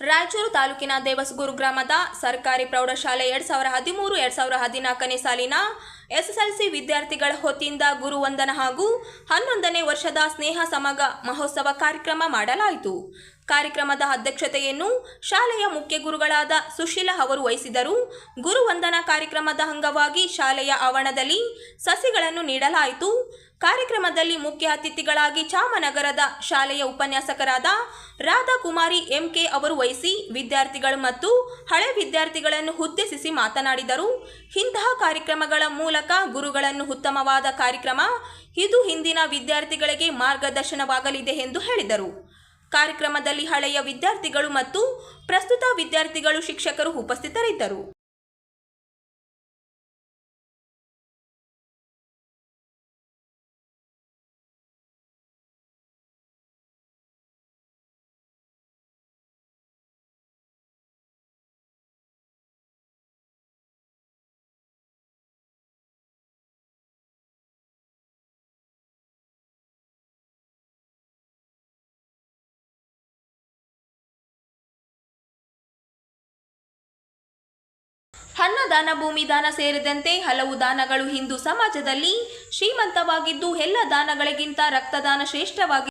ರಾಯಚೂರು ತಾಲೂಕಿನ ದೇವಸಗೂರು ಗ್ರಾಮದ ಸರ್ಕಾರಿ ಪ್ರೌಢಶಾಲೆ 2013-2014ನೇ ಸಾಲಿನ ಎಸ್ಎಸ್ಎಲ್ಸಿ ವಿದ್ಯಾರ್ಥಿಗಳ ಹೊತ್ತಿಯಿಂದ ಗುರುವಂದನ ಹಾಗೂ 11ನೇ ವರ್ಷದ ಸ್ನೇಹ ಸಮಗ ಮಹೋತ್ಸವ ಕಾರ್ಯಕ್ರಮ ಮಾಡಲಾಯಿತು. ಕಾರ್ಯಕ್ರಮದ ಅಧ್ಯಕ್ಷತೆಯನ್ನು ಶಾಲೆಯ ಮುಖ್ಯ ಗುರುಗಳಾದ ಸುಶೀಲಾ ಅವರು ವಹಿಸಿದರು. ಗುರುವಂದನಾ ಕಾರ್ಯಕ್ರಮದ ಅಂಗವಾಗಿ ಶಾಲೆಯ ಆವರಣದಲ್ಲಿ ಸಸಿಗಳನ್ನು ನೀಡಲಾಯಿತು. ಕಾರ್ಯಕ್ರಮದಲ್ಲಿ ಮುಖ್ಯ ಅತಿಥಿಗಳಾಗಿ ಚಾಮನಗರದ ಶಾಲೆಯ ಉಪನ್ಯಾಸಕರಾದ ರಾಧಾಕುಮಾರಿ ಎಂಕೆ ಅವರು ವಹಿಸಿ ವಿದ್ಯಾರ್ಥಿಗಳು ಮತ್ತು ಹಳೆ ವಿದ್ಯಾರ್ಥಿಗಳನ್ನು ಉದ್ದೇಶಿಸಿ ಮಾತನಾಡಿದರು. ಇಂತಹ ಕಾರ್ಯಕ್ರಮಗಳ ಮೂಲಕ ಗುರುಗಳನ್ನು ಉತ್ತಮವಾದ ಕಾರ್ಯಕ್ರಮ ಇದು ಹಿಂದಿನ ವಿದ್ಯಾರ್ಥಿಗಳಿಗೆ ಮಾರ್ಗದರ್ಶನವಾಗಲಿದೆ ಎಂದು ಹೇಳಿದರು. ಕಾರ್ಯಕ್ರಮದಲ್ಲಿ ಹಳೆಯ ವಿದ್ಯಾರ್ಥಿಗಳು ಮತ್ತು ಪ್ರಸ್ತುತ ವಿದ್ಯಾರ್ಥಿಗಳು ಶಿಕ್ಷಕರು ಉಪಸ್ಥಿತರಿದ್ದರು. ಅನ್ನದಾನ, ಭೂಮಿ ದಾನ ಸೇರಿದಂತೆ ಹಲವು ದಾನಗಳು ಹಿಂದೂ ಸಮಾಜದಲ್ಲಿ ಶ್ರೀಮಂತವಾಗಿದ್ದು ಎಲ್ಲ ದಾನಗಳಿಗಿಂತ ರಕ್ತದಾನ ಶ್ರೇಷ್ಠವಾಗಿದೆ.